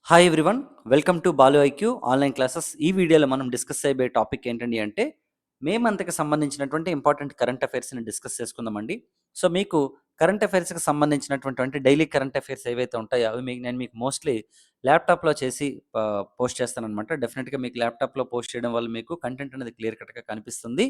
Hi everyone. Welcome to Balu IQ online classes. ఈ వీడియోలో మనం డిస్కస్ చేయబోయే టాపిక్ ఏంటండి అంటే, మే మంత్‌కి సంబంధించినటువంటి ఇంపార్టెంట్ కరెంట్ అఫైర్స్‌ని డిస్కస్ చేసుకుందామండి. సో, మీకు కరెంట్ అఫైర్స్‌కి సంబంధించినటువంటి డైలీ కరెంట్ అఫైర్స్ ఏవైతే ఉంటాయో, అవి నేను మీకు మోస్ట్‌లీ ల్యాప్‌టాప్‌లో చేసి పోస్ట్ చేస్తాననమాట. డెఫినిట్‌గా మీకు ల్యాప్‌టాప్‌లో పోస్ట్ చేయడం వల్ల మీకు కంటెంట్ అనేది క్లియర్ కట్‌గా కనిపిస్తుంది.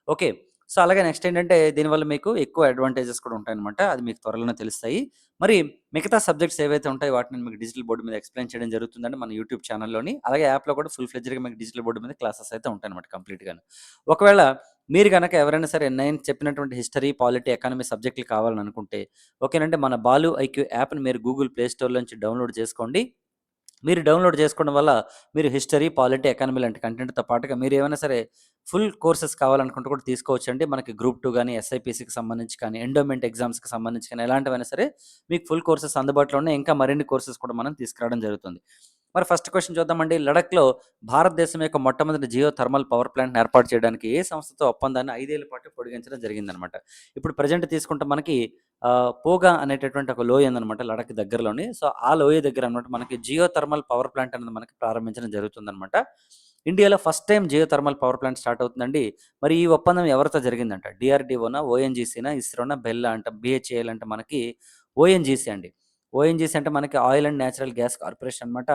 ఓకే. సో, అలాగే నెక్స్ట్ ఏంటంటే, దీనివల్ల మీకు ఎక్కువ అడ్వాంటేజెస్ కూడా ఉంటాయనమాట. అది మీకు త్వరలోనే తెలుస్తాయి. మరి మిగతా సబ్జెక్ట్స్ ఏవైతే ఉంటాయో వాటిని మీకు డిజిటల్ బోర్డ్ మీద ఎక్స్‌ప్లెయిన్ చేయడం జరుగుతుందండి మన యూట్యూబ్ ఛానల్‌లోని. అలాగే యాప్‌లో కూడా ఫుల్ ఫ్లెడ్జ్డ్‌గా మీకు డిజిటల్ బోర్డ్ మీద క్లాసెస్ అయితే ఉంటాయన్నమాట కంప్లీట్‌గాను. ఒకవేళ మీరు గనక ఎవరైనా సరే నేను చెప్పినటువంటి హిస్టరీ, పాలిటీ, ఎకానమీ సబ్జెక్టులు కావాలని అనుకుంటే ఓకేనండి, మన బాలు ఐక్యూ యాప్‌ని మీరు గూగుల్ ప్లే స్టోర్‌లోంచి డౌన్‌లోడ్ చేసుకోండి. మీరు డౌన్‌లోడ్ చేసుకోవడం వల్ల మీరు హిస్టరీ, పాలిటీ, ఎకానమీ లాంటి కంటెంట్‌తో పాటుగా మీరేమైనా సరే ఫుల్ కోర్సెస్ కావాలనుకుంటే కూడా తీసుకోవచ్చండి. మనకి గ్రూప్ 2 గాని, ఎస్ఐపీసీకి సంబంధించి కానీ, ఎండోమెంట్ ఎగ్జామ్స్‌కి సంబంధించి కానీ ఎలాంటివైనా సరే మీకు ఫుల్ కోర్సెస్ అందుబాటులో ఉన్నాయి. ఇంకా మరిన్ని కోర్సెస్ కూడా మనం తీసుకురావడం జరుగుతుంది. మరి ఫస్ట్ క్వెషన్ చూద్దామండి. లడఖ్‌లో భారతదేశం యొక్క మొట్టమొదటి జియో థర్మల్ పవర్ ప్లాంట్‌ని ఏర్పాటు చేయడానికి ఏ సంస్థతో ఒప్పందాన్ని 5 ఏళ్ల పాటు పొడిగించడం జరిగిందనమాట. ఇప్పుడు ప్రెజెంట్ తీసుకుంటే మనకి పోగా అనేటటువంటి ఒక లోయ ఉందనమాట లడఖ్ దగ్గరలోని. సో, ఆ లోయ దగ్గర అనమాట మనకి జియో థర్మల్ పవర్ ప్లాంట్ అనేది మనకి ప్రారంభించడం జరుగుతుందనమాట. ఇండియాలో first time geothermal power plant start అవుతుందండి. మరి ఈ ఒప్పందం ఎవరితో జరిగిందంట? డీఆర్‌డీఓనా? ఓఎన్‌జీసీనా? ఇస్రోనా? బెల్లా అంట? బీహెచ్‌ఏఎల్ అంటే మనకి ఓఎన్‌జీసీ అండి. ఓఎన్‌జీసీ అంటే మనకి oil and natural gas corporation అనమాట.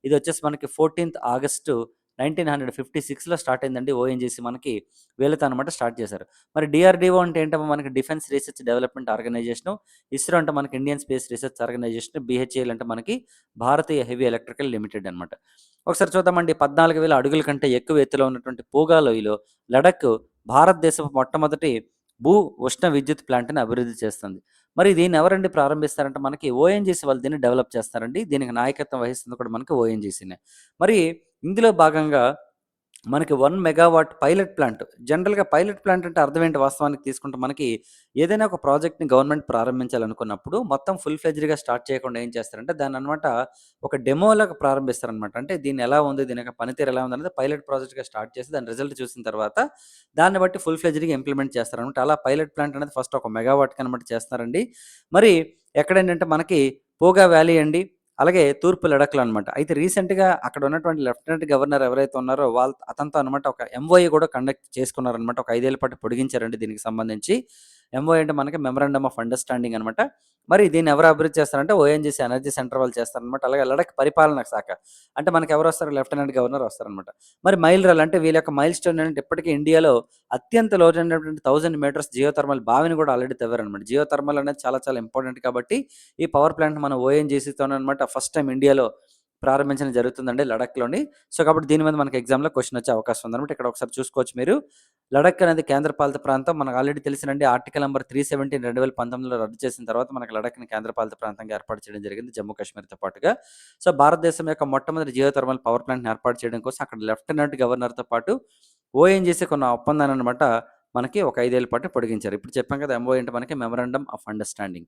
ఇదొచ్చేసి మనకి 14థ్ ఆగస్టు 1956లో స్టార్ట్ అయిందండి. ఓఎన్‌జీసీ మనకి వీళ్ళతో అనమాట స్టార్ట్ చేశారు. మరి డీఆర్‌డీఓ అంటే ఏంటమ్మా? మనకి defence research development organisation. ISRO అంటే మనకి Indian space research organisation. BHAL అంటే మనకి భారతీయ హెవీ ఎలక్ట్రికల్ లిమిటెడ్ అనమాట. ఒకసారి చూద్దామండి. 14,000 అడుగుల కంటే ఎక్కువ ఎత్తులో ఉన్నటువంటి పూగా లోయలో లడఖ్ భారతదేశపు మొట్టమొదటి భూ ఉష్ణ విద్యుత్ ప్లాంట్‌ని అభివృద్ధి చేస్తుంది. మరి దీన్ని ఎవరండి ప్రారంభిస్తారంటే మనకి ఓఎన్‌జీసీ వాళ్ళు దీన్ని డెవలప్ చేస్తారండి. దీనికి నాయకత్వం వహిస్తుంది కూడా మనకి ఓఎన్‌జీసీనే. మరి ఇందులో భాగంగా మనకి 1 మెగావాట్ పైలట్ ప్లాంట్. జనరల్‌గా పైలట్ ప్లాంట్ అంటే అర్థం ఏంటి వాస్తవానికి తీసుకుంటే మనకి ఏదైనా ఒక ప్రాజెక్ట్‌ని గవర్నమెంట్ ప్రారంభించాలనుకున్నప్పుడు మొత్తం ఫుల్ ఫ్లెడ్జ్డ్‌గా స్టార్ట్ చేయకుండా ఏం చేస్తారంటే దాన్ననమాట ఒక డెమోలాగా ప్రారంభిస్తారనమాట. అంటే దీన్ని ఎలా ఉంది? దీని యొక్క పనితీరు ఎలా ఉందనేది పైలట్ ప్రాజెక్ట్‌గా స్టార్ట్ చేసి దాని రిజల్ట్ చూసిన తర్వాత దాన్ని బట్టి ఫుల్ ఫ్లెడ్జ్డ్‌గా ఇంప్లిమెంట్ చేస్తారనమాట. అలా పైలట్ ప్లాంట్ అనేది ఫస్ట్ ఒక మెగావాట్‌కి అనమాట చేస్తున్నారండి. మరి ఎక్కడేంటంటే మనకి పోగా వ్యాలీ అండి. అలాగే తూర్పు లడఖ్‌లో అనమాట. అయితే రీసెంట్‌గా అక్కడ ఉన్నటువంటి లెఫ్టినెంట్ గవర్నర్ ఎవరైతే ఉన్నారో అతనితో అనమాట ఒక ఎంఓయూ కూడా కండక్ట్ చేసుకున్నారనమాట. ఒక 5 ఏళ్ల పాటు పొడిగించారండి దీనికి సంబంధించి. ఎంఓయూ అంటే మనకి మెమరాండమ్ ఆఫ్ అండర్‌స్టాండింగ్ అనమాట. మరి దీన్ని ఎవరు అభివృద్ధి చేస్తారంటే ఓఎన్‌జీసీ ఎనర్జీ సెంటర్ వాళ్ళు చేస్తారనమాట. అలాగే లడఖ్ పరిపాలనా శాఖ. అంటే మనకి ఎవరొస్తారు? లెఫ్టినెంట్ గవర్నర్ వస్తారనమాట. మరి మైలురాళ్ళు అంటే వీళ్ళ యొక్క మైల్‌స్టోన్ ఏంటంటే ఇప్పటికీ ఇండియాలో అత్యంత లోతైనటువంటి 1000 మీటర్స్ జియోథర్మల్ బావిని కూడా ఆల్రెడీ తవ్వారనమాట. జియోథర్మల్ అనేది చాలా చాలా ఇంపార్టెంట్ కాబట్టి ఈ పవర్ ప్లాంట్ మన ఓఎన్‌జీసీతోననమాట ఫస్ట్ టైమ్ ఇండియాలో ప్రారంభించడం జరుగుతుందండి లడఖ్‌లోని. సో, కాబట్టి దీని మీద మనకి ఎగ్జామ్‌లో క్వెషన్ వచ్చే అవకాశం ఉందనమాట. ఇక్కడ ఒకసారి చూసుకోవచ్చు మీరు. లడఖ్ అనేది కేంద్రపాలిత ప్రాంతం. మనకు ఆల్రెడీ తెలిసినండి ఆర్టికల్ నంబర్ 317 2019లో రద్దు చేసిన తర్వాత మనకు లడఖ్‌ని కేంద్రపాలిత ప్రాంతంగా ఏర్పాటు చేయడం జరిగింది జమ్మూ కాశ్మీర్‌తో పాటుగా. సో, భారతదేశం యొక్క మొట్టమొదటి జియో థర్మల్ పవర్ ప్లాంట్‌ని ఏర్పాటు చేయడం కోసం అక్కడ లెఫ్టినెంట్ గవర్నర్‌తో పాటు ఓఎన్‌జీసీ కొన్న ఒప్పందాన్ననమాట మనకి ఒక 5 ఏళ్ల పాటు పొడిగించారు. ఇప్పుడు చెప్పాం కదా! ఎంఓయూ అంటే మనకి మెమరాండమ్ ఆఫ్ అండర్‌స్టాండింగ్.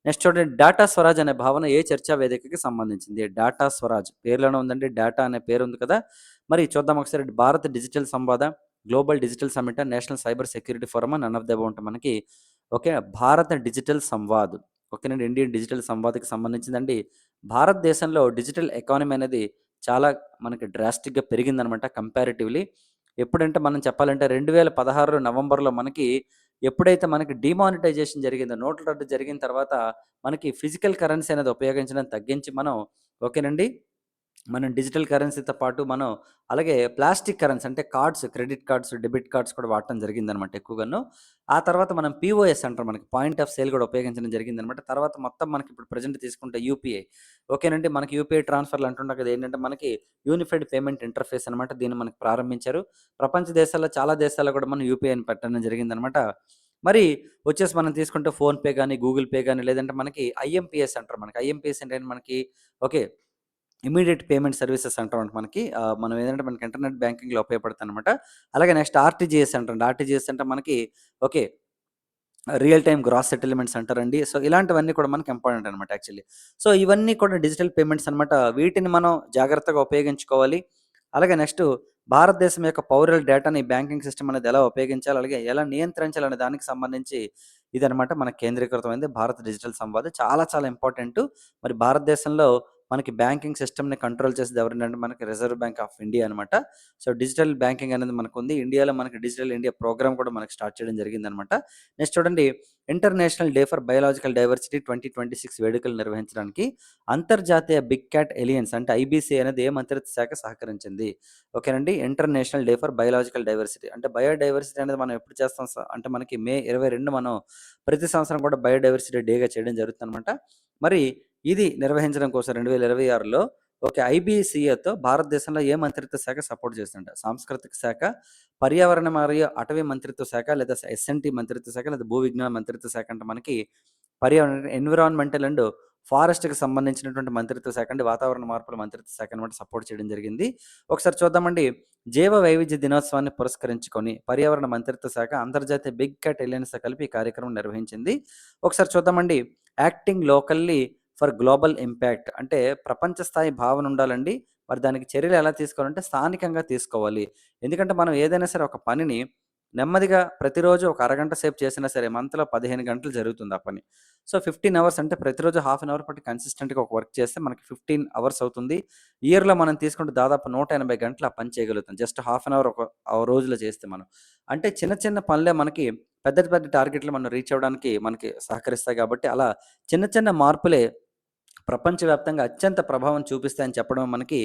నెక్స్ట్ చూడండి, డాటా స్వరాజ్ అనే భావన ఏ చర్చా వేదికకి సంబంధించింది? డాటా స్వరాజ్ పేరులోనే ఉందండి. డాటా అనే పేరు ఉంది కదా! మరి చూద్దాం ఒకసారి. Bharat digital Samvad, global digital summit, national cyber security forum none of the above ఉంటే మనకి ఓకే. భారత డిజిటల్ సంవాద్. ఓకేనండి. ఇండియన్ డిజిటల్ సంవాద్‌కి సంబంధించిందండి. భారతదేశంలో డిజిటల్ ఎకానమీ అనేది చాలా మనకి డ్రాస్టిక్‌గా పెరిగిందనమాట కంపారిటివ్‌లీ. ఎప్పుడంటే మనం చెప్పాలంటే 2016 నవంబర్‌లో మనకి ఎప్పుడైతే మనకి డీమానిటైజేషన్ జరిగిందో, నోట్ల రద్దు జరిగిన తర్వాత మనకి ఫిజికల్ కరెన్సీ అనేది ఉపయోగించడం తగ్గించి మనం ఓకేనండి. మనం డిజిటల్ కరెన్సీతో పాటు మనం అలాగే ప్లాస్టిక్ కరెన్సీ అంటే cards, credit cards, debit cards కూడా వాడటం జరిగిందనమాట ఎక్కువగాను. ఆ తర్వాత మనం పీఓఎస్ అంటారు. మనకి పాయింట్ ఆఫ్ సేల్ కూడా ఉపయోగించడం జరిగిందనమాట. తర్వాత మొత్తం మనకి ఇప్పుడు ప్రెజెంట్ తీసుకుంటే యూపీఐ. ఓకేనండి. మనకి యూపీఐ ట్రాన్స్‌ఫర్‌లు అంటుంటాం కదా! ఏంటంటే మనకి యూనిఫైడ్ పేమెంట్ ఇంటర్ఫేస్ అనమాట. దీన్ని మనకి ప్రారంభించారు. ప్రపంచ దేశాల్లో చాలా దేశాల్లో కూడా మనం యూపీఐని పెట్టడం జరిగిందనమాట. మరి వచ్చేసి మనం తీసుకుంటే ఫోన్‌పే గాని, గూగుల్ పే గాని లేదంటే మనకి ఐఎంపీఎస్ అంటారు. మనకి ఐఎంపీఎస్ అంటే మనకి ఓకే. ఇమ్మీడియేట్ పేమెంట్ సర్వీసెస్ అంటామంట మనకి. మనం ఏదంటే మనకి ఇంటర్నెట్ బ్యాంకింగ్‌లో ఉపయోగపడుతుందనమాట. అలాగే నెక్స్ట్ ఆర్‌టీజీఎస్ అంటారండి. ఆర్‌టీజీఎస్ అంటే మనకి okay. Real time gross settlements అంటారండి. సో, ఇలాంటివన్నీ కూడా మనకి ఇంపార్టెంట్ అనమాట యాక్చువల్లీ. సో, ఇవన్నీ కూడా డిజిటల్ పేమెంట్స్ అనమాట. వీటిని మనం జాగ్రత్తగా ఉపయోగించుకోవాలి. అలాగే నెక్స్ట్ భారతదేశం యొక్క పౌరుల డేటాని బ్యాంకింగ్ సిస్టమ్ అనేది ఎలా ఉపయోగించాలి, అలాగే ఎలా నియంత్రించాలనే దానికి సంబంధించి ఇదనమాట మనకు కేంద్రీకృతమైంది భారత్ డిజిటల్ సంవాద్. చాలా చాలా ఇంపార్టెంటు. మరి భారతదేశంలో మనకి బ్యాంకింగ్ సిస్టమ్‌ని కంట్రోల్ చేసేది ఎవరంటే మనకి రిజర్వ్ బ్యాంక్ ఆఫ్ ఇండియా అనమాట. సో, డిజిటల్ బ్యాంకింగ్ అనేది మనకుంది. ఇండియాలో మనకి డిజిటల్ ఇండియా ప్రోగ్రామ్ కూడా మనకి స్టార్ట్ చేయడం జరిగిందనమాట. నెక్స్ట్ చూడండి, international day for biological diversity 2026 వేడుకలు నిర్వహించడానికి అంతర్జాతీయ బిగ్ క్యాట్ ఎలియన్స్ అంటే ఐబీసీ అనేది ఏ మంత్రిత్వ శాఖ సహకరించింది? ఓకేనండి. International day for biological diversity అంటే బయోడైవర్సిటీ అనేది మనం ఎప్పుడు చేస్తాం అంటే మనకి మే 22 మనం ప్రతి సంవత్సరం కూడా బయోడైవర్సిటీ డేగా చేయడం జరుగుతుందనమాట. మరి ఇది నిర్వహించడం కోసం 2026లో ఓకే. ఐబీసీఏతో భారతదేశంలో ఏ మంత్రిత్వ శాఖ సపోర్ట్ చేస్తుందంట? సాంస్కృతిక శాఖ, పర్యావరణ మరియు అటవీ మంత్రిత్వ శాఖ, లేదా ఎస్ఎన్టీ మంత్రిత్వ శాఖ, లేదా భూ విజ్ఞాన మంత్రిత్వ శాఖ అంటే మనకి పర్యావరణ ఎన్విరాన్మెంటల్ అండ్ ఫారెస్ట్‌కి సంబంధించినటువంటి మంత్రిత్వ శాఖ అండి. వాతావరణ మార్పుల మంత్రిత్వ శాఖ అనమాట సపోర్ట్ చేయడం జరిగింది. ఒకసారి చూద్దామండి. జీవ వైవిధ్య దినోత్సవాన్ని పురస్కరించుకొని పర్యావరణ మంత్రిత్వ శాఖ అంతర్జాతీయ బిగ్ క్యాట్ ఎలియన్స్‌తో కలిపి ఈ కార్యక్రమం నిర్వహించింది. ఒకసారి చూద్దామండి. Acting locally for global impact అంటే ప్రపంచ స్థాయి భావన ఉండాలండి. మరి దానికి చర్యలు ఎలా తీసుకోవాలంటే స్థానికంగా తీసుకోవాలి. ఎందుకంటే మనం ఏదైనా సరే ఒక పనిని నెమ్మదిగా ప్రతిరోజు ఒక అరగంట సేపు చేసినా సరే మంత్‌లో 15 గంటలు జరుగుతుంది ఆ పని. సో, 15 అవర్స్ అంటే ప్రతిరోజు హాఫ్ అన్ అవర్ పాటు కన్సిస్టెంట్‌గా ఒక వర్క్ చేస్తే మనకి 15 అవర్స్ అవుతుంది. ఇయర్‌లో మనం తీసుకుంటే దాదాపు 180 గంటలు ఆ పని చేయగలుగుతాం. జస్ట్ హాఫ్ అన్ అవర్ ఒక రోజులో చేస్తే మనం. అంటే చిన్న చిన్న పనులే మనకి పెద్ద పెద్ద టార్గెట్‌లు మనం రీచ్ అవ్వడానికి మనకి సహకరిస్తాయి కాబట్టి అలా చిన్న చిన్న మార్పులే ప్రపంచవ్యాప్తంగా అత్యంత ప్రభావం చూపిస్తాయని చెప్పడం మనకి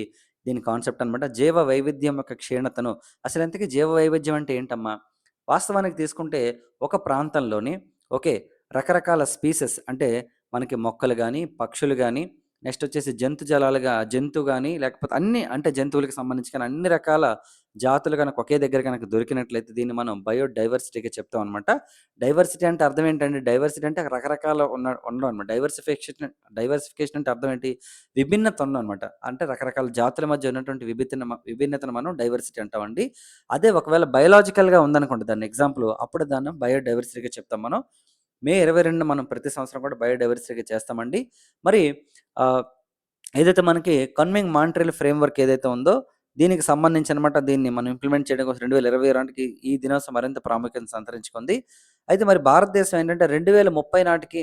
దీని కాన్సెప్ట్ అనమాట. జీవ వైవిధ్యం యొక్క క్షీణతను అసలు ఇంతకీ జీవ వైవిధ్యం అంటే ఏంటమ్మా? వాస్తవానికి తీసుకుంటే ఒక ప్రాంతంలోని ఓకే. రకరకాల స్పీసెస్ అంటే మనకి మొక్కలు గాని, పక్షులు గాని, నెక్స్ట్ వచ్చేసి జంతు గాని లేకపోతే అన్నీ అంటే జంతువులకి సంబంధించి కానీ అన్ని రకాల జాతులు గనక ఒకే దగ్గర గనక దొరికినట్లయితే దీన్ని మనం బయోడైవర్సిటీగా చెప్తాం అనమాట. డైవర్సిటీ అంటే అర్థం ఏంటండి? డైవర్సిటీ అంటే రకరకాల ఉండడం అనమాట. డైవర్సిఫికేషన్ అంటే అర్థం ఏంటి? విభిన్నత ఉండడం అనమాట. అంటే రకరకాల జాతుల మధ్య ఉన్నటువంటి విభిన్నతను మనం డైవర్సిటీ అంటామండి. అదే ఒకవేళ బయోలాజికల్‌గా ఉందనుకోండి దాన్ని ఎగ్జాంపుల్ అప్పుడు దాన్ని బయోడైవర్సిటీగా చెప్తాం మనం. మే 22న మనం ప్రతి సంవత్సరం కూడా బయోడైవర్సిటీగా చేస్తామండి. మరి ఆహ్, ఏదైతే మనకి కన్మింగ్ మాంట్రియల్ ఫ్రేమ్‌వర్క్ ఏదైతే ఉందో దీనికి సంబంధించి అనమాట దీన్ని మనం ఇంప్లిమెంట్ చేయడం కోసం 2022 నాటికి ఈ దినోత్సవం మరింత ప్రాముఖ్యతను సంతరించుకుంది. అయితే మరి భారతదేశం ఏంటంటే 2030 నాటికి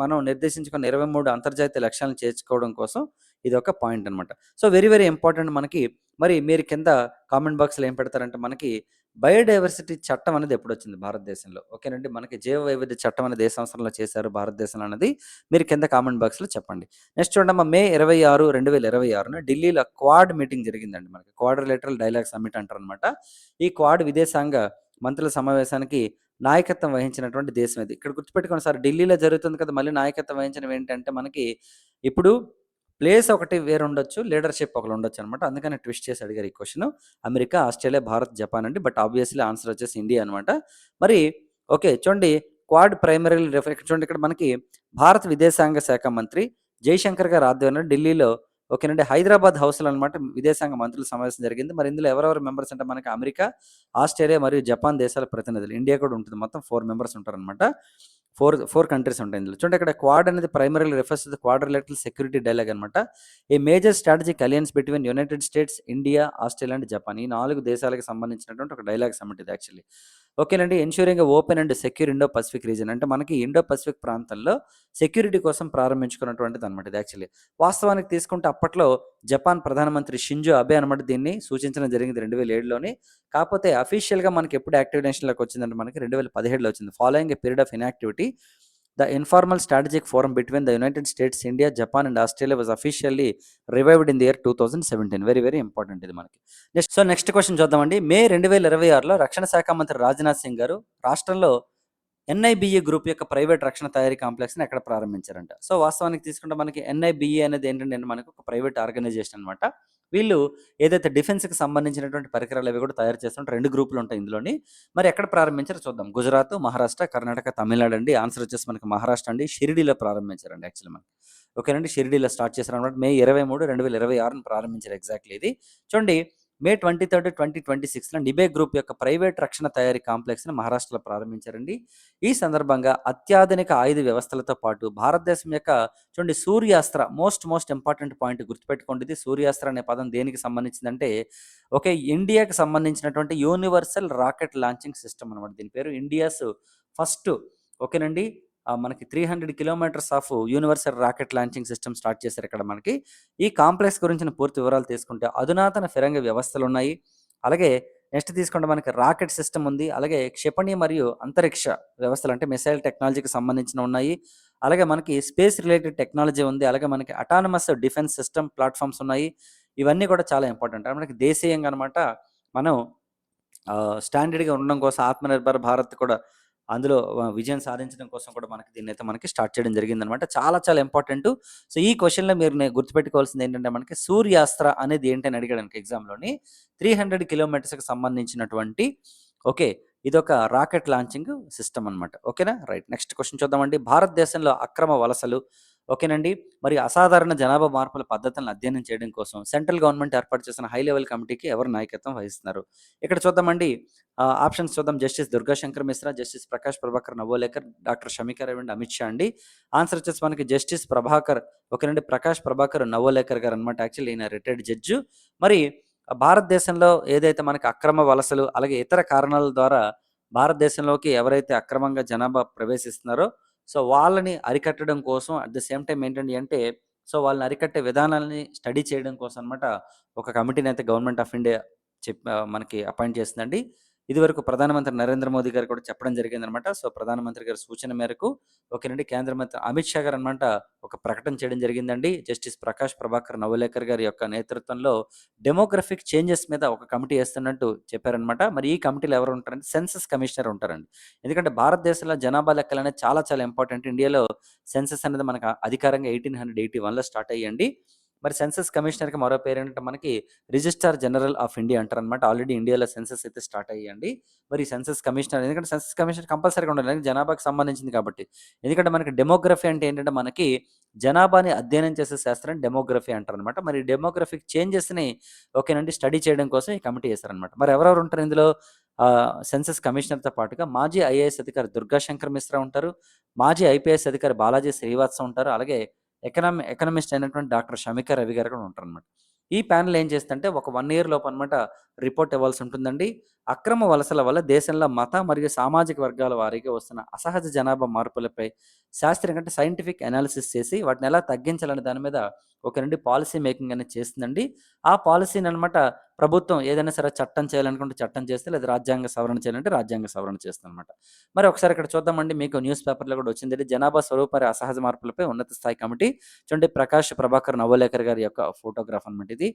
మనం నిర్దేశించుకున్న 23 అంతర్జాతీయ లక్ష్యాలను చేర్చుకోవడం కోసం ఇదొక పాయింట్ అనమాట. సో, వెరీ వెరీ ఇంపార్టెంట్ మనకి. మరి మీరు కింద కామెంట్ బాక్స్‌లో ఏం పెడతారంటే మనకి బయోడైవర్సిటీ చట్టం అనేది ఎప్పుడొచ్చింది భారతదేశంలో? ఓకేనండి. మనకి జీవ వైవిధ్య చట్టం అనేది ఏ సంవత్సరంలో చేశారు భారతదేశంలో అన్నది మీరు కింద కామెంట్ బాక్స్‌లో చెప్పండి. నెక్స్ట్ చూడమ్మా మే 26, 2026న ఢిల్లీలో క్వాడ్ మీటింగ్ జరిగిందండి మనకి. క్వాడ్రిలేటరల్ డైలాగ్ సమ్మిట్ అంటారనమాట. ఈ క్వాడ్ విదేశాంగ మంత్రుల సమావేశానికి నాయకత్వం వహించినటువంటి దేశం ఇది. ఇక్కడ గుర్తుపెట్టుకోండి సార్ ఢిల్లీలో జరుగుతుంది కదా! మళ్ళీ నాయకత్వం వహించినవి ఏంటంటే మనకి ఇప్పుడు ప్లేస్ ఒకటి వేరుండొచ్చు. లీడర్‌షిప్ ఒకళ్ళుండొచ్చనమాట. అందుకని ట్విస్ట్ చేసి అడిగారు ఈ question. America, Australia, Bharat, Japan అండి. బట్ ఆబ్వియస్‌లీ ఆన్సర్ వచ్చేసి ఇండియా అనమాట. మరి ఓకే. చూడండి క్వాడ్ ప్రైమరీలీ ఇక్కడ చూడండి ఇక్కడ మనకి భారత విదేశాంగ శాఖ మంత్రి జైశంకర్ గారి ఆధ్వర్యంలో ఢిల్లీలో ఓకేనండి. హైదరాబాద్ హౌస్‌లో అనమాట విదేశాంగ మంత్రుల సమావేశం జరిగింది. మరి ఇందులో ఎవరెవరు మెంబర్స్ అంటే మనకి అమెరికా, ఆస్ట్రేలియా మరియు జపాన్ దేశాల ప్రతినిధులు. ఇండియా కూడా ఉంటుంది. మొత్తం 4 మెంబర్స్ ఉంటారనమాట. 4 కంట్రీస్ ఉంటాయి ఇందులో. చూడండి ఇక్కడ క్వాడ్ అనేది primarily refers to the quadrilateral security dialogue అనమాట. A major strategic alliance between United States, India, Australia and Japan. ఈ 4 దేశాలకు సంబంధించినటువంటి ఒక డైలాగ్ సమ్మిట్ ఇది యాక్చువల్లీ. ఓకేనండి. Ensuring open and secure Indo Pacific region అంటే మనకి ఇండో పసిఫిక్ ప్రాంతంలో సెక్యూరిటీ కోసం ప్రారంభించుకున్నటువంటిదనమాట ఇది యాక్చువల్లీ. వాస్తవానికి తీసుకుంటే అప్పట్లో జపాన్ ప్రధానమంత్రి షింజో అబే అనమాట దీన్ని సూచించడం జరిగింది 2007లోని. కాకపోతే అఫీషియల్‌గా మనకి ఎప్పుడు యాక్టివేషన్‌లోకి వచ్చిందంటే మనకి 2017లో వచ్చింది. Following a period of inactivity the informal strategic forum between the United States, India, Japan and Australia was officially revived in the year 2017. Very very important ఇది మనకి. నెక్స్ట్ క్వెషన్ చూద్దామండి. మే 2026లో రక్షణ శాఖ మంత్రి రాజ్‌నాథ్ సింగ్ గారు రాష్ట్రంలో ఎన్ఐబిఈ గ్రూప్ యొక్క ప్రైవేట్ రక్షణ తయారీ కాంప్లెక్స్‌ని ఎక్కడ ప్రారంభించారంట. సో, వాస్తవానికి తీసుకుంటే మనకి ఎన్ఐబిఈ అనేది ఏంటంటే మనకు ఒక ప్రైవేట్ ఆర్గనైజేషన్ అనమాట. వీళ్ళు ఏదైతే డిఫెన్స్‌కి సంబంధించినటువంటి పరికరాలు అవి కూడా తయారు చేస్తుంటారు. 2 గ్రూపులు ఉంటాయి ఇందులోని. మరి ఎక్కడ ప్రారంభించారో చూద్దాం. గుజరాత్, మహారాష్ట్ర, కర్ణాటక, తమిళనాడు అండి. ఆన్సర్ వచ్చేసి మనకి మహారాష్ట్ర అండి. షిరిడీలో ప్రారంభించారండి యాక్చువల్లీ మనకి. ఓకేనండి. షిరిడీలో స్టార్ట్ చేశారనమాట. మే 23, 2026న ప్రారంభించారు ఎగ్జాక్ట్‌లీ ఇది. చూడండి మే 23, 2026లో నిబే గ్రూప్ యొక్క ప్రైవేట్ రక్షణ తయారీ కాంప్లెక్స్‌ని మహారాష్ట్రలో ప్రారంభించారండి. ఈ సందర్భంగా అత్యాధునిక ఆయుధ వ్యవస్థలతో పాటు భారతదేశం యొక్క చూడండి సూర్యాస్త్ర మోస్ట్ ఇంపార్టెంట్ పాయింట్ గుర్తుపెట్టుకోండి. ఇది సూర్యాస్త్ర అనే పదం దేనికి సంబంధించిందంటే ఓకే. ఇండియాకి సంబంధించినటువంటి యూనివర్సల్ రాకెట్ లాంచింగ్ సిస్టమ్ అనమాట. దీని పేరు ఇండియాస్ ఫస్ట్ ఓకేనండి. మనకి 300 kilometres of universal rocket launching system start చేశారు ఇక్కడ మనకి. ఈ కాంప్లెక్స్ గురించిన పూర్తి వివరాలు తీసుకుంటే అధునాతన ఫిరంగి వ్యవస్థలున్నాయి. అలాగే నెక్స్ట్ తీసుకుంటే మనకి రాకెట్ సిస్టమ్ ఉంది. అలాగే క్షిపణి మరియు అంతరిక్ష వ్యవస్థలు అంటే మిసైల్ టెక్నాలజీకి సంబంధించినవి ఉన్నాయి. అలాగే మనకి స్పేస్ రిలేటెడ్ టెక్నాలజీ ఉంది. అలాగే మనకి అటానమస్ డిఫెన్స్ సిస్టమ్ ప్లాట్‌ఫార్మ్స్ ఉన్నాయి. ఇవన్నీ కూడా చాలా ఇంపార్టెంట్. మనకి దేశీయంగా అనమాట మనం స్టాండర్డ్‌గా ఉండడం కోసం ఆత్మనిర్భర్ భారత్ కూడా అందులో విజయం సాధించడం కోసం కూడా మనకి దీన్నైతే మనకి స్టార్ట్ చేయడం జరిగిందనమాట. చాలా చాలా ఇంపార్టెంటు. సో, ఈ క్వెషన్‌లో మీరు గుర్తుపెట్టుకోవాల్సింది ఏంటంటే మనకి సూర్యాస్త్ర అనేది ఏంటని అడిగాడు మనకి ఎగ్జామ్‌లోని. 300 కిలోమీటర్స్‌కి సంబంధించినటువంటి ఓకే. ఇదొక రాకెట్ లాంచింగ్ సిస్టమ్ అనమాట. ఓకేనా? రైట్. నెక్స్ట్ క్వెషన్ చూద్దామండి. భారతదేశంలో అక్రమ వలసలు ఓకేనండి. మరియు అసాధారణ జనాభా మార్పుల పద్ధతులను అధ్యయనం చేయడం కోసం సెంట్రల్ గవర్నమెంట్ ఏర్పాటు చేసిన హై లెవెల్ కమిటీకి ఎవరు నాయకత్వం వహిస్తున్నారు? ఇక్కడ చూద్దామండి. ఆప్షన్స్ చూద్దాం. Justice Durga Shankar Mishra, justice Prakash Prabhakar Navolekar, doctor Shamika Ravi and Amit Shah అండి. ఆన్సర్ వచ్చేసి మనకి జస్టిస్ ప్రభాకర్ ఓకేనండి. ప్రకాష్ ప్రభాకర్ నవోలేకర్ గారు అనమాట. యాక్చువల్లీ ఈయన రిటైర్డ్ జడ్జు. మరి భారతదేశంలో ఏదైతే మనకి అక్రమ వలసలు అలాగే ఇతర కారణాల ద్వారా భారతదేశంలోకి ఎవరైతే అక్రమంగా జనాభా ప్రవేశిస్తున్నారో సో వాళ్ళని అరికట్టడం కోసం అట్ ద సేమ్ టైమ్ ఏంటండి అంటే సో వాళ్ళని అరికట్టే విధానాలని స్టడీ చేయడం కోసం అనమాట ఒక కమిటీని అయితే గవర్నమెంట్ ఆఫ్ ఇండియా మనకి అపాయింట్ చేసిందండి. ఇదివరకు ప్రధానమంత్రి నరేంద్ర మోదీ గారు కూడా చెప్పడం జరిగిందనమాట. సో ప్రధానమంత్రి గారి సూచన మేరకు ఓకేనండి కేంద్ర మంత్రి అమిత్ షా గారు అనమాట ఒక ప్రకటన చేయడం జరిగిందండి. జస్టిస్ ప్రకాష్ ప్రభాకర్ నవలేకర్ గారి యొక్క నేతృత్వంలో డెమోగ్రఫిక్ చేంజెస్ మీద ఒక కమిటీ వేస్తున్నట్టు చెప్పారనమాట. మరి ఈ కమిటీలో ఎవరు ఉంటారంటే సెన్సస్ కమిషనర్ ఉంటారండి. ఎందుకంటే భారతదేశంలో జనాభా లెక్కలు అనేది చాలా చాలా ఇంపార్టెంట్. ఇండియాలో సెన్సస్ అనేది మనకు అధికారంగా 1881లో స్టార్ట్ అయ్యండి. మరి సెన్సస్ కమిషనర్కి మరో పేరేంటంటే మనకి రిజిస్ట్రార్ జనరల్ ఆఫ్ ఇండియా అంటారనమాట. ఆల్రెడీ ఇండియాలో సెన్సస్ అయితే స్టార్ట్ అయ్యండి. మరి సెన్సస్ కమిషనర్ ఎందుకంటే సెన్సస్ కమిషనర్ కంపల్సరీగా ఉండాలి. ఎందుకంటే జనాభాకి సంబంధించింది కాబట్టి. ఎందుకంటే మనకి డెమోగ్రఫీ అంటే ఏంటంటే మనకి జనాభాని అధ్యయనం చేసే శాస్త్రాన్ని డెమోగ్రఫీ అంటారనమాట. మరి డెమోగ్రఫిక్ చేంజెస్ని ఓకేనండి స్టడీ చేయడం కోసం ఈ కమిటీ చేశారనమాట. మరి ఎవరెవరు ఉంటారు ఇందులో సెన్సస్ కమిషనర్తో పాటుగా మాజీ ఐఏఎస్ అధికారి దుర్గా శంకర్ మిశ్రా ఉంటారు. మాజీ ఐపీఎస్ అధికారి బాలాజీ శ్రీవాత్సవ్ ఉంటారు. అలాగే ఎకనామిస్ట్ అయినటువంటి డాక్టర్ షమికా రవి గారు కూడా ఉంటారనమాట. ఈ ప్యానెల్ ఏం చేస్తుందంటే ఒక 1 ఇయర్ లోపు అనమాట రిపోర్ట్ ఇవ్వాల్సి ఉంటుందండి. అక్రమ వలసల వల్ల దేశంలో మత మరియు సామాజిక వర్గాల వారీగా వస్తున్న అసహజ జనాభా మార్పులపై శాస్త్రీయంగా అంటే సైంటిఫిక్ అనాలిసిస్ చేసి వాటిని ఎలా తగ్గించాలనే దాని మీద ఒక నుండి పాలసీ మేకింగ్ అనేది చేస్తుందండి. ఆ పాలసీని అనమాట ప్రభుత్వం ఏదైనా సరే చట్టం చేయాలనుకుంటే చట్టం చేస్తే లేదా రాజ్యాంగ సవరణ చేయాలంటే రాజ్యాంగ సవరణ చేస్తుందనమాట. మరి ఒకసారి ఇక్కడ చూద్దామండి. మీకు న్యూస్ పేపర్‌లో కూడా వచ్చింది. జనాభా స్వరూప మరియు అసహజ మార్పులపై ఉన్నత స్థాయి కమిటీ చూడండి ప్రకాష్ ప్రభాకర్ నవోలేకర్ గారి యొక్క ఫోటోగ్రాఫ్ అనమాట ఇది.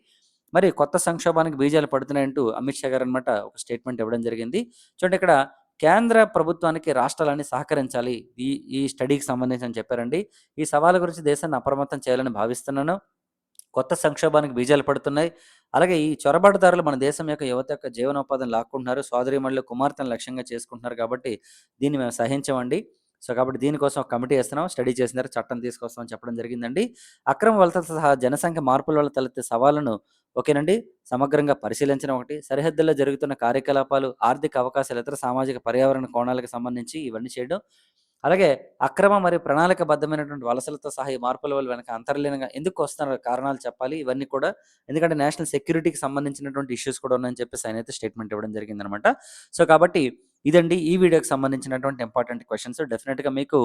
మరి కొత్త సంక్షోభానికి బీజాలు పడుతున్నాయంటూ అమిత్ షా గారు అనమాట ఒక స్టేట్మెంట్ ఇవ్వడం జరిగింది. చూడండి ఇక్కడ కేంద్ర ప్రభుత్వానికి రాష్ట్రాలన్నీ సహకరించాలి. ఈ ఈ స్టడీకి సంబంధించి అని చెప్పారండి. ఈ సవాలు గురించి దేశాన్ని అప్రమత్తం చేయాలని భావిస్తున్నాను. కొత్త సంక్షోభానికి బీజాలు పడుతున్నాయి. అలాగే ఈ చొరబాటుదారులు మన దేశం యొక్క యువత యొక్క జీవనోపాధిని లాక్కుంటున్నారు. సోదరీమణులు, కుమార్తెను లక్ష్యంగా చేసుకుంటున్నారు కాబట్టి దీన్ని మేము సహించమండి. సో, కాబట్టి దీనికోసం ఒక కమిటీ ఏస్తున్నాం. స్టడీ చేసిన తర్వాత చట్టం తీసుకొస్తామని చెప్పడం జరిగిందండి. అక్రమ వలసలతో సహా జనసంఖ్య మార్పుల వల్ల తలెత్తే సవాళ్లను ఓకేనండి సమగ్రంగా పరిశీలించడం ఒకటి. సరిహద్దుల్లో జరుగుతున్న కార్యకలాపాలు, ఆర్థిక అవకాశాలు, ఇతర సామాజిక పర్యావరణ కోణాలకు సంబంధించి ఇవన్నీ చేయడం. అలాగే అక్రమ మరియు ప్రణాళికబద్ధమైనటువంటి వలసలతో సహా ఈ మార్పుల వల్ల వెనక అంతర్లీనంగా ఎందుకు వస్తున్నారో కారణాలు చెప్పాలి. ఇవన్నీ కూడా ఎందుకంటే నేషనల్ సెక్యూరిటీకి సంబంధించినటువంటి ఇష్యూస్ కూడా ఉన్నాయని చెప్పేసి ఆయనైతే స్టేట్మెంట్ ఇవ్వడం జరిగిందనమాట. సో, కాబట్టి ఇదండి ఈ వీడియోకి సంబంధించినటువంటి ఇంపార్టెంట్ క్వెషన్స్. డెఫినిట్‌గా మీకు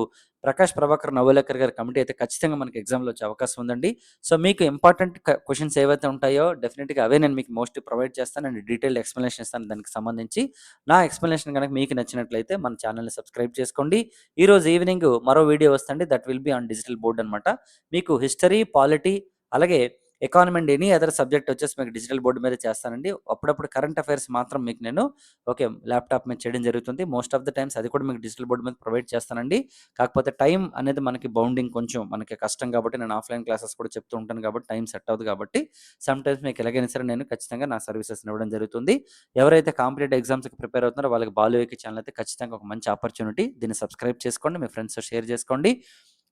ప్రకాష్ ప్రభాకర్ నవోలేకర్ గారి కమిటీ అయితే ఖచ్చితంగా మనకి ఎగ్జామ్‌లో వచ్చే అవకాశం ఉందండి. సో, మీకు ఇంపార్టెంట్ క్వెషన్స్ ఏవైతే ఉంటాయో డెఫినిట్‌గా అవే నేను మీకు మోస్ట్‌లీ ప్రొవైడ్ చేస్తాను అండ్ డీటెయిల్డ్ ఎక్స్‌ప్లనేషన్ ఇస్తాను దానికి సంబంధించి. నా ఎక్స్‌ప్లనేషన్ గనక మీకు నచ్చినట్లయితే మన ఛానెల్‌ని సబ్స్క్రైబ్ చేసుకోండి. ఈరోజు ఈవినింగ్ మరో వీడియో వస్తుంది. That will be on digital board అనమాట. మీకు హిస్టరీ, పాలిటీ అలాగే economy and any other subject వచ్చేసి మీకు డిజిటల్ బోర్డ్ మీద చేస్తానండి. అప్పుడప్పుడు కరెంట్ అఫైర్స్ మాత్రం మీకు నేను ఓకే ల్యాప్‌టాప్ మీద చేయడం జరుగుతుంది. మోస్ట్ ఆఫ్ ద టైమ్స్ అది కూడా మీకు డిజిటల్ బోర్డ్ మీద ప్రొవైడ్ చేస్తానండి. కాకపోతే టైం అనేది మనకి బౌండింగ్ కొంచెం మనకి కష్టం కాబట్టి నేను ఆఫ్‌లైన్ క్లాసెస్ కూడా చెప్తూ ఉంటాను కాబట్టి టైం సెట్ అవ్వదు కాబట్టి సమ్ టైమ్స్ మీకు ఎలాగైనా సరే నేను ఖచ్చితంగా నా సర్వీసెస్‌ని ఇవ్వడం జరుగుతుంది. ఎవరైతే కాంపిటేటివ్ ఎగ్జామ్స్‌కి ప్రిపేర్ అవుతున్నారో వాళ్ళకి బాలు ఏకే ఛానల్ అయితే ఖచ్చితంగా ఒక మంచి ఆపర్చునిటీ. దీన్ని సబ్స్క్రైబ్ చేసుకోండి. మీ ఫ్రెండ్స్‌తో షేర్ చేసుకోండి.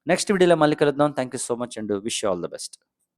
నెక్స్ట్ వీడియోలో మళ్ళీ కలుద్దాం. Thank you so much and wish you all the best.